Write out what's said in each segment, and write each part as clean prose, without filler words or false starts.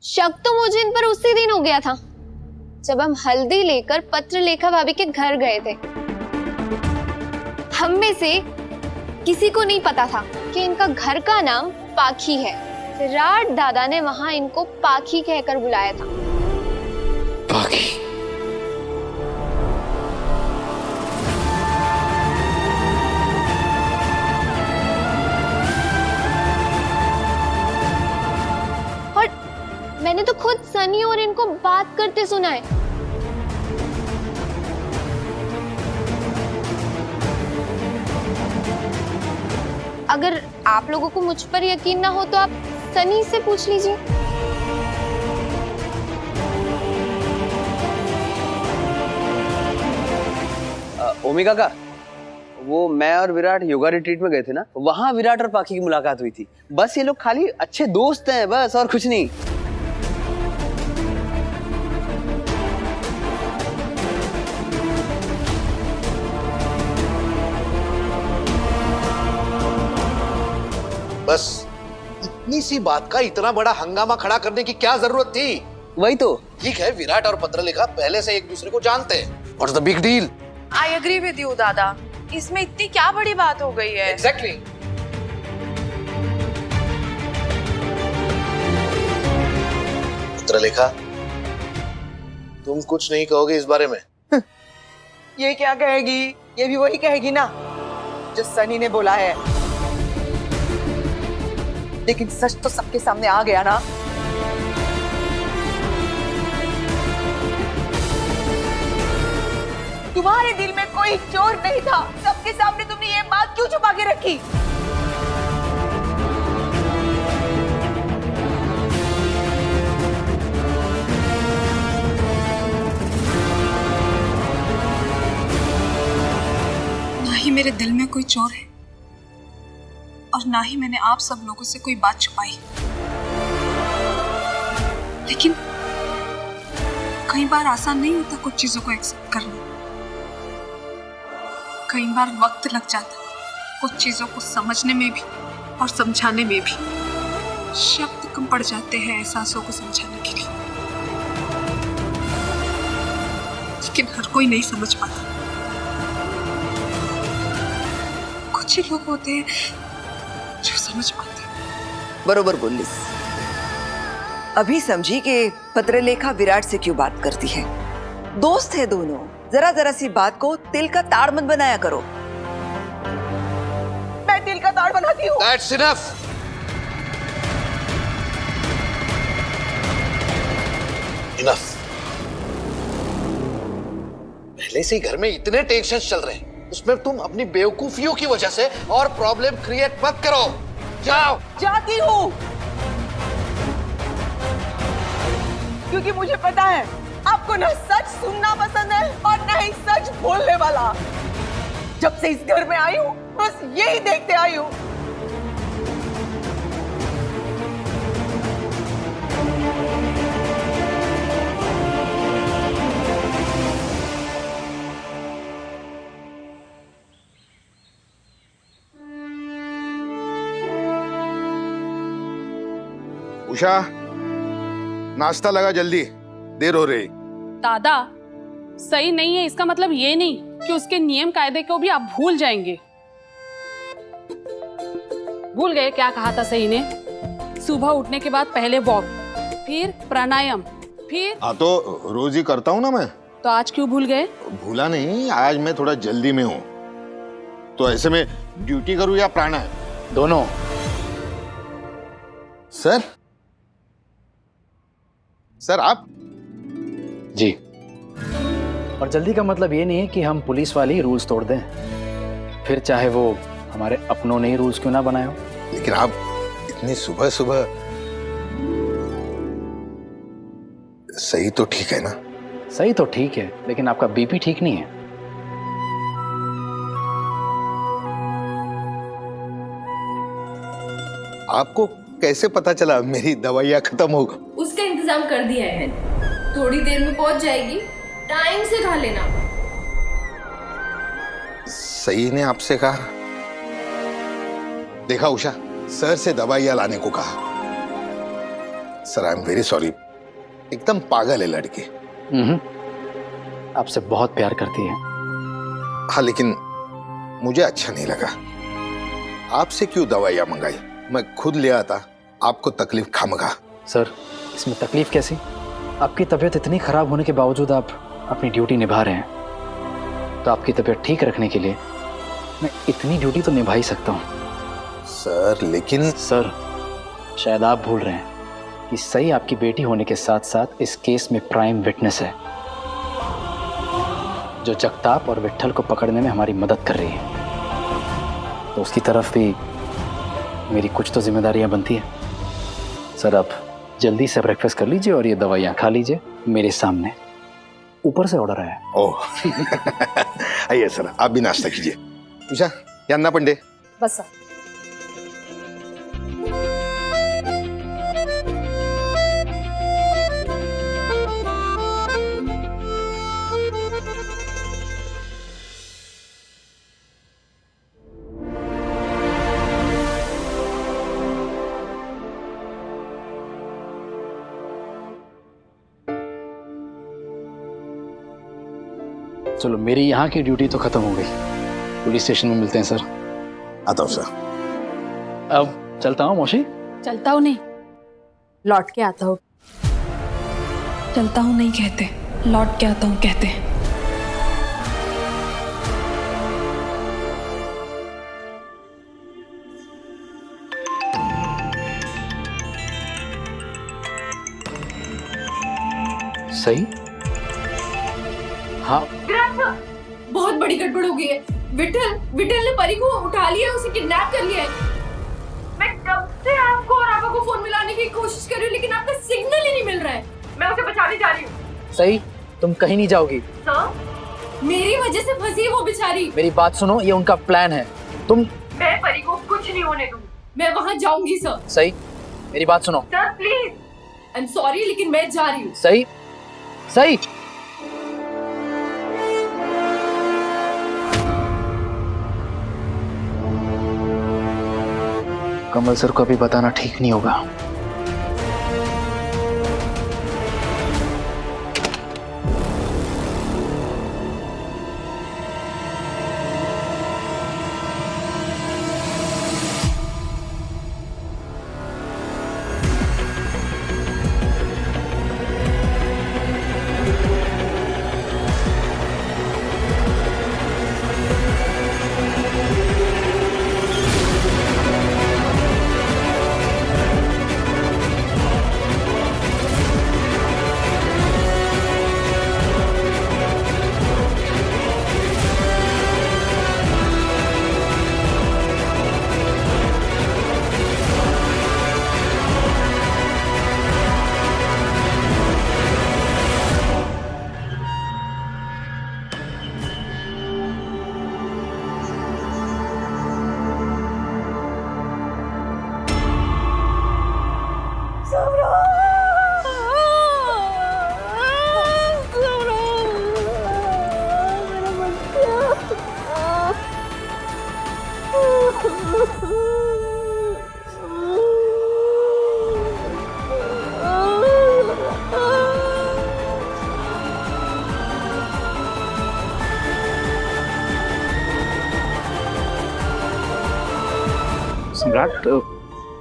शक तो मुझे इन पर उसी दिन हो गया था जब हम हल्दी लेकर पत्रलेखा भाभी के घर गए थे। हम में से किसी को नहीं पता था कि इनका घर का नाम पाखी है। विराट दादा ने वहां इनको पाखी कहकर बुलाया था। पाखी? और मैंने तो खुद सनी और इनको बात करते सुना है। अगर आप लोगों को मुझ पर यकीन ना हो तो आप सनी से पूछ लीजिए। ओमेगा का वो मैं और विराट योगा रिट्रीट में गए थे ना, वहां विराट और पाखी की मुलाकात हुई थी। बस ये लोग खाली अच्छे दोस्त हैं बस, और कुछ नहीं। बस इतनी सी बात का इतना बड़ा हंगामा खड़ा करने की क्या जरूरत थी? वही तो। ठीक है, विराट और पत्रलेखा पहले से एक दूसरे को जानते हैं। What's the big deal? I agree with you दादा, इसमें इतनी क्या बड़ी बात हो गई है? एग्जैक्टली। पत्रलेखा, तुम कुछ नहीं कहोगे इस बारे में? ये क्या कहेगी? ये भी वही कहेगी ना जो सनी ने बोला है। लेकिन सच तो सबके सामने आ गया ना। तुम्हारे दिल में कोई चोर नहीं था, सबके सामने तुमने ये बात क्यों छुपा के रखी? ना ही मेरे दिल में कोई चोर है और ना ही मैंने आप सब लोगों से कोई बात छुपाई। लेकिन कई बार आसान नहीं होता कुछ चीजों को एक्सेप्ट करना। कई बार वक्त लग जाता कुछ चीजों को समझने में भी और समझाने में भी। शब्द कम पड़ जाते हैं एहसासों को समझाने के लिए, लेकिन हर कोई नहीं समझ पाता। कुछ ही लोग होते हैं जो समझ पाते हैं। बरोबर बोलिस। अभी समझी कि पत्रलेखा विराट से क्यों बात करती है। दोस्त है दोनों, जरा जरा सी बात को तिल का ताड़ मत बनाया करो। मैं दिल का ताड़ बनाती हूँ। That's enough. Enough. पहले से ही घर में इतने टेंशन चल रहे हैं, उसमें तुम अपनी बेवकूफियों की वजह से और प्रॉब्लम क्रिएट मत करो। जाओ। जाती हूँ क्योंकि मुझे पता है आपको ना सच सुनना पसंद है और ना ही सच बोलने वाला। जब से इस घर में आई हूँ बस यही देखते आई हूँ। उषा, नाश्ता लगा, जल्दी, देर हो रही। दादा, सही नहीं है इसका मतलब ये नहीं कि उसके नियम कायदे को भी आप भूल जाएंगे। भूल गए क्या कहा था सही ने? सुबह उठने के बाद पहले वॉक, फिर प्राणायाम, फिर हाँ तो रोज ही करता हूँ ना मैं। तो आज क्यों भूल गए? भूला नहीं, आज मैं थोड़ा जल्दी में हूँ। तो ऐसे में ड्यूटी करूँ या प्राणायाम? दोनों। सर, सर आप? जी। और जल्दी का मतलब ये नहीं है कि हम पुलिस वाले ही रूल्स तोड़ दें, फिर चाहे वो हमारे अपनों ने ही रूल्स क्यों ना बनाए हो। लेकिन आप इतनी सुबह सुबह। सही तो ठीक है ना? सही तो ठीक है, लेकिन आपका बीपी ठीक नहीं है। आपको कैसे पता चला मेरी दवाइयाँ खत्म हो गई? उसका इंतजाम कर दिया है मैंने, थोड़ी देर में पहुंच जाएगी, टाइम से खा लेना। सही ने आपसे कहा? देखा उषा, सर से दवाइयाँ लाने को कहा, sir I am very sorry, एकदम पागल है लड़की। आपसे बहुत प्यार करती है। हाँ लेकिन मुझे अच्छा नहीं लगा। आपसे क्यों दवाइयाँ मंगाई? मैं खुद ले आता, आपको तकलीफ खामगा। सर इसमें तकलीफ कैसी? आपकी तबीयत इतनी खराब होने के बावजूद आप अपनी ड्यूटी निभा रहे हैं, तो आपकी तबीयत ठीक रखने के लिए मैं इतनी ड्यूटी तो निभा ही सकता हूँ। सर लेकिन सर शायद आप भूल रहे हैं कि सही आपकी बेटी होने के साथ साथ इस केस में प्राइम विटनेस है, जो जगताप और विट्ठल को पकड़ने में हमारी मदद कर रही है, तो उसकी तरफ भी मेरी कुछ तो जिम्मेदारियां बनती है। सर आप जल्दी से ब्रेकफास्ट कर लीजिए और ये दवाइयाँ खा लीजिए मेरे सामने। ऊपर से ऑर्डर आया है। ओह आइए सर, आप भी नाश्ता कीजिए। उषा यांना पण दे। बस सर। चलो मेरी यहाँ की ड्यूटी तो खत्म हो गई, पुलिस स्टेशन में मिलते हैं सर। आता हूँ सर। अब चलता हूँ मौसी। चलता हूँ नहीं, लौट के आता हूँ। चलता हूँ नहीं कहते, लौट के आता हूँ कहते हैं। सही? हाँ बहुत बड़ी गड़बड़ हो गई है। विठल ने परी को उठा लिया, उसे किडनैप कर लिया है। मैं कब से आपको और आपा को फोन मिलाने की कोशिश कर रही हूँ, लेकिन आपका सिग्नल ही नहीं मिल रहा है। मैं उसे बचाने जा रही हूँ। सही, तुम कहीं नहीं जाओगी। सर, मेरी वजह से फंसी है वो बेचारी। मेरी बात सुनो, ये उनका प्लान है। मैं परी को कुछ नहीं होने दूंगी। मैं वहाँ जाऊंगी सर। सही, मेरी बात सुनो। Sir please, I am sorry लेकिन मैं जा रही हूँ। सही सही। कमल सर को अभी बताना ठीक नहीं होगा।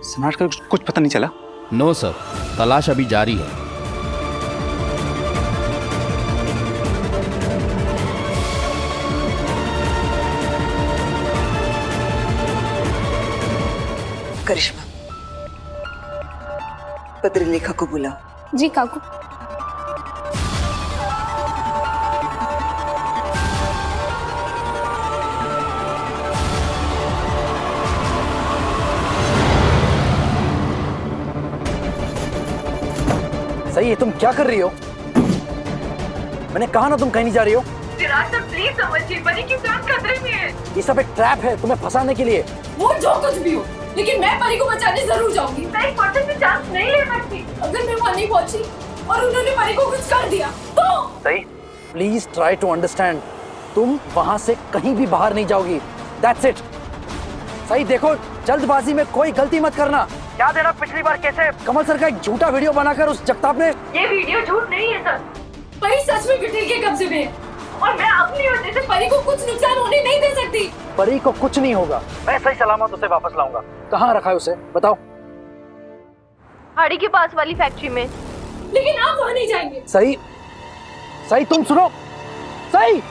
सम्राट का कुछ पता नहीं चला? नो सर, तलाश अभी जारी है। करिश्मा, पत्र लेखा को बुलाओ। जी काकू। सही है, तुम क्या कर रही हो? मैंने कहा ना तुम कहीं नहीं जा रही हो। सर प्लीज समझिए, परी की जान खतरे में है। ये सब एक ट्रैप है तुम्हें फंसाने के लिए। वो जो कुछ भी हो, लेकिन मैं परी को बचाने जरूर जाऊंगी। मैं 1% भी चांस नहीं ले सकती। अगर मैं वहाँ नहीं पहुँची और उन्होंने परी को कुछ कर दिया तो। सही, प्लीज ट्राई टू अंडरस्टैंड। तुम वहां से कहीं भी बाहर नहीं जाओगी। That's it. सही देखो, जल्दबाजी में कोई गलती मत करना। क्या देना पिछली बार कैसे कमल सर का एक झूठा वीडियो बनाकर उस जगताप ने। ये वीडियो झूठ नहीं है सर, परी सच में विठल के कब्जे में है और मैं अपनी वजह से परी को कुछ नुकसान होने नहीं दे सकती। परी को कुछ नहीं होगा, मैं सही सलामत उसे वापस लाऊंगा। कहाँ रखा है उसे बताओ? हाड़ी के पास वाली फैक्ट्री में। लेकिन आप वहाँ नहीं जाएंगे। सही सही तुम सुनो, सही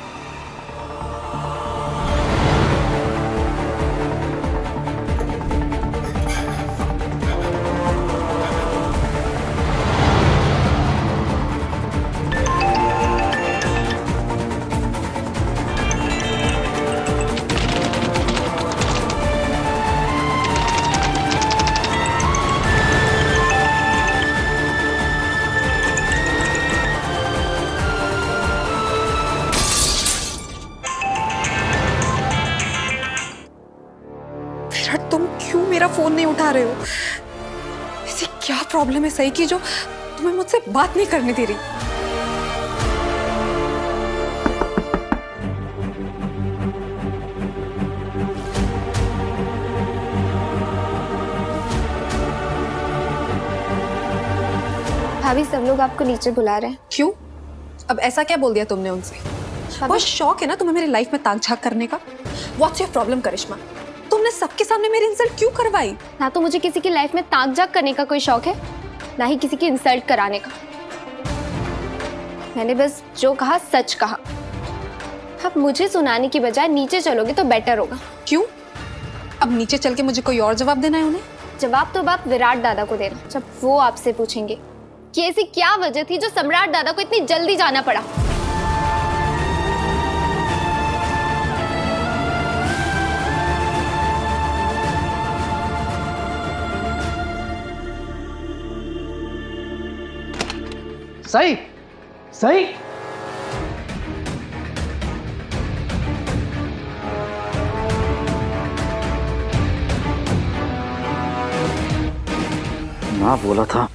तुम क्यों मेरा फोन नहीं उठा रहे हो? ऐसी क्या प्रॉब्लम है सही की जो तुम्हें मुझसे बात नहीं करने दे रही? भाभी सब लोग आपको नीचे बुला रहे हैं। क्यों? अब ऐसा क्या बोल दिया तुमने उनसे? बहुत शौक है ना तुम्हें मेरी लाइफ में ताक झाक करने का? व्हाट्स योर प्रॉब्लम करिश्मा? तुमने सबके सामने मेरी इंसल्ट क्यों करवाई? ना तो मुझे किसी की लाइफ में ताक झाक करने का कोई शौक है, ना ही किसी की इंसल्ट कराने का। मैंने बस जो कहा सच कहा। अब मुझे सुनाने की बजाय नीचे चलोगे तो बेटर होगा। क्यों? अब नीचे चल के मुझे कोई और जवाब देना है उन्हें? जवाब तो आप विराट दादा को देना, जब वो आपसे पूछेंगे कि ऐसी क्या वजह थी जो सम्राट दादा को इतनी जल्दी जाना पड़ा। सही सही ना बोला था।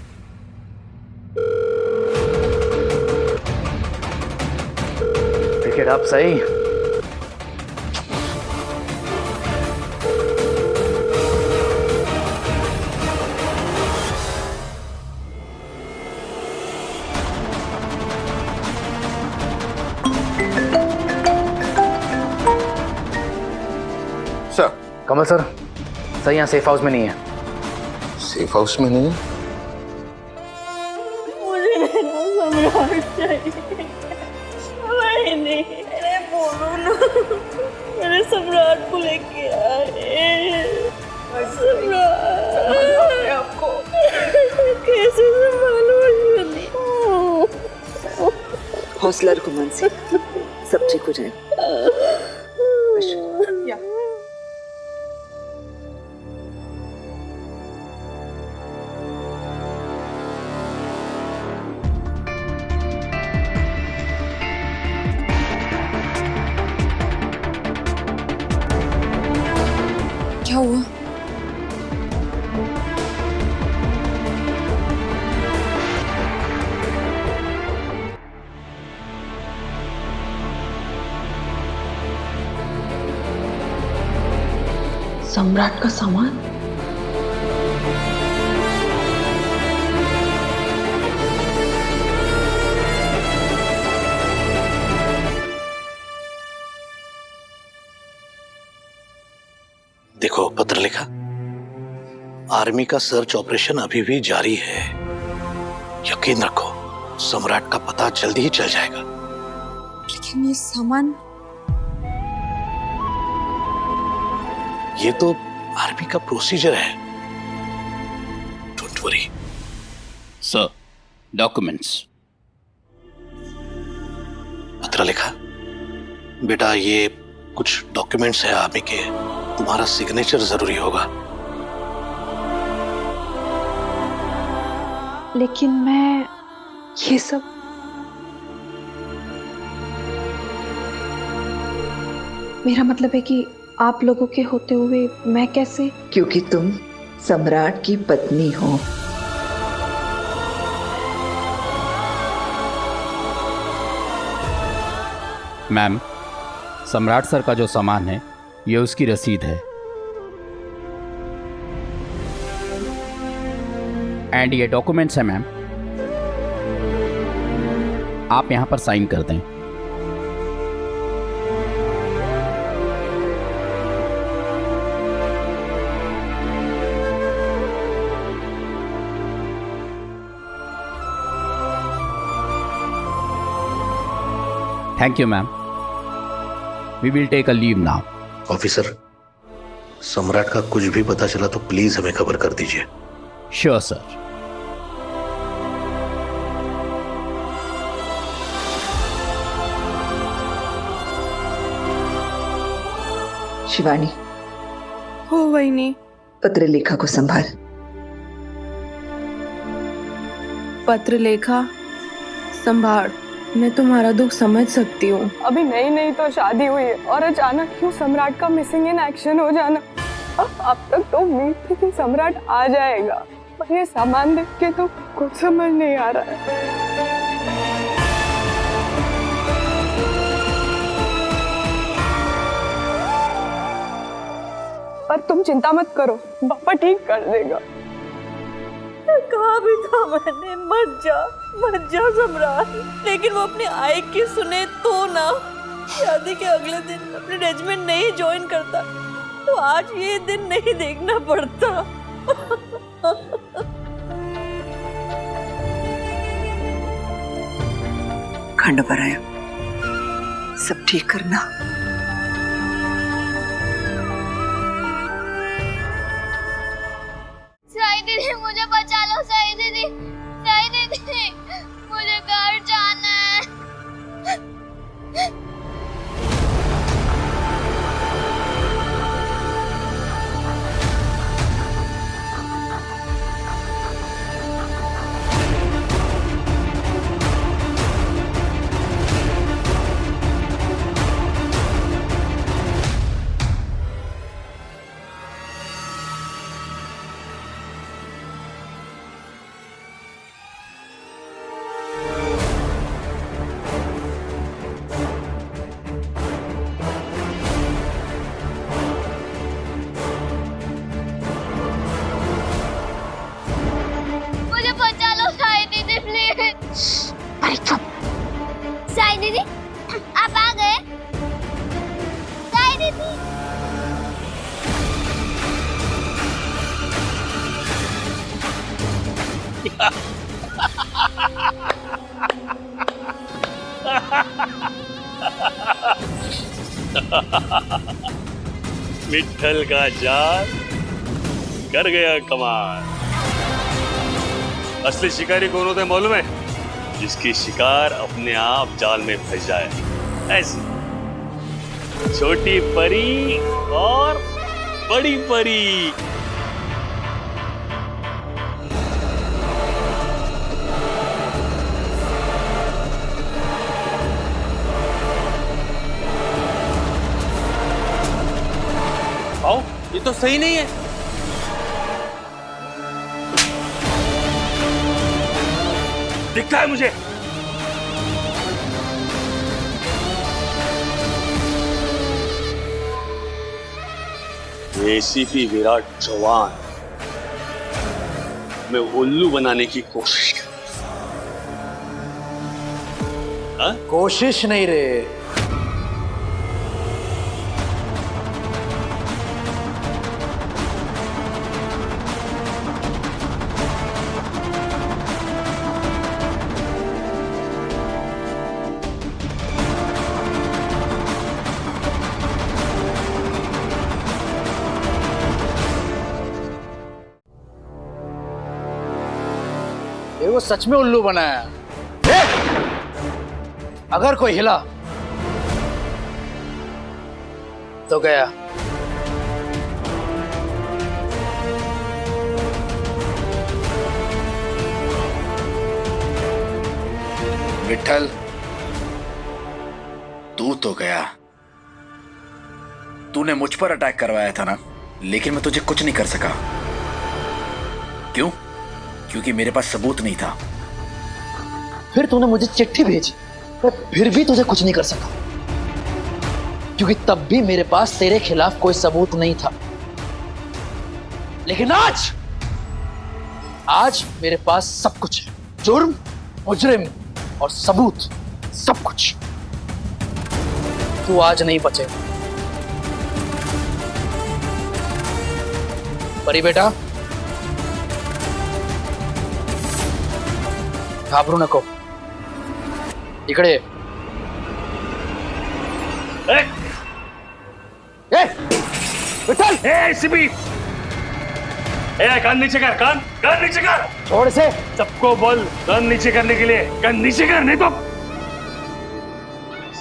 Pick it up, सही। सर। कमल सर, सही यहाँ सेफ हाउस में नहीं है। सेफ हाउस में नहीं है? मुझे मेरा सम्राट चाहिए। अरे बोलो ना, मेरे सम्राट को लेके आए। सम्राट आपको कैसे संभालो? हौसला रखो मानसी, सब ठीक हो जाएगा। क्या हुआ? सम्राट का सामान? देखो पत्र लिखा, आर्मी का सर्च ऑपरेशन अभी भी जारी है। यकीन रखो सम्राट का पता जल्दी ही चल जाएगा। लेकिन ये सामान, ये तो आर्मी का प्रोसीजर है। Don't worry. Sir, documents. पत्र लिखा, बेटा ये कुछ डॉक्यूमेंट्स है आर्मी के, तुम्हारा सिग्नेचर जरूरी होगा। लेकिन मैं ये सब मेरा मतलब है कि आप लोगों के होते हुए मैं कैसे? क्योंकि तुम सम्राट की पत्नी हो। मैम, सम्राट सर का जो सामान है ये उसकी रसीद है। एंड ये डॉक्यूमेंट्स है मैम, आप यहां पर साइन कर दें। Thank you ma'am, we will take a leave now. Officer, Samrat का कुछ भी पता चला तो प्लीज हमें खबर कर दीजिए। Sure sir. शिवानी, हो वही पत्र लेखा को संभाल। पत्र लेखा संभाल। मैं तुम्हारा दुख समझ सकती हूँ। अभी नई नई तो शादी हुई है और अचानक क्यों सम्राट का मिसिंग इन एक्शन हो जाना। अब तक तो उम्मीद थी कि सम्राट आ जाएगा, पर ये सामान देख के तो कुछ समझ नहीं आ रहा है। पर तुम चिंता मत करो, पापा ठीक कर देगा। कहा भी था मैंने, मत जा सम्राट, लेकिन वो अपनी आई की सुने तो ना। शादी के अगले दिन अपने रेजिमेंट नहीं ज्वाइन करता तो आज ये दिन नहीं देखना पड़ता। खंड पर आया, सब ठीक करना। साई दीदी मुझे बचा लो, साई दीदी, साई दीदी, मुझे घर जाना है। मुझे बचा लो साई दीदी, प्लीज। अरे चुप। साई दीदी, आप आ गए? साई दीदी। विट्ठल का जाल कर गया कमाल। असली शिकारी कौन होता है मालूम है? जिसकी शिकार अपने आप जाल में फंस जाए। ऐसी छोटी परी और बड़ी परी। आओ, ये तो सही नहीं है। दिखता है मुझे। एसीपी विराट चौहान में उल्लू बनाने की कोशिश कर। कोशिश नहीं रे, ये वो सच में उल्लू बनाया। अगर कोई हिला तो गया। विट्ठल, तू तो गया। तूने मुझ पर अटैक करवाया था ना, लेकिन मैं तुझे कुछ नहीं कर सका। क्यों? क्योंकि मेरे पास सबूत नहीं था। फिर तूने मुझे चिट्ठी भेजी, पर फिर भी तुझे कुछ नहीं कर सका, क्योंकि तब भी मेरे पास तेरे खिलाफ कोई सबूत नहीं था। लेकिन आज मेरे पास सब कुछ है, जुर्म, मुजरिम और सबूत, सब कुछ। तू आज नहीं बचे। परी बेटा, घाबरू नको, इकडे ये। विठल! एसीपी! कान नीचे कर, कान नीचे कर। छोड़ से। सबको बोल कान नीचे करने के लिए, कान नीचे कर, नहीं तो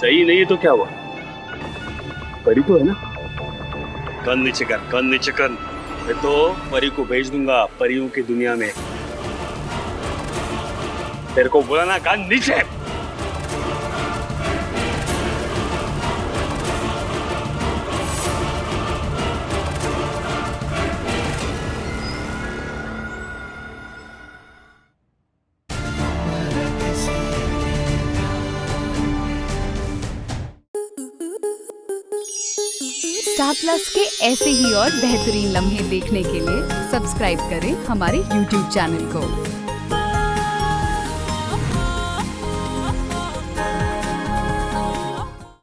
सही नहीं है तो क्या हुआ? परी तो है ना? कान नीचे कर, कान नीचे कर। मैं तो परी को भेज दूंगा परियों की दुनिया में। तेरे को बोला ना कान नीचे। स्टार प्लस के ऐसे ही और बेहतरीन लम्हे देखने के लिए सब्सक्राइब करें हमारे YouTube चैनल को।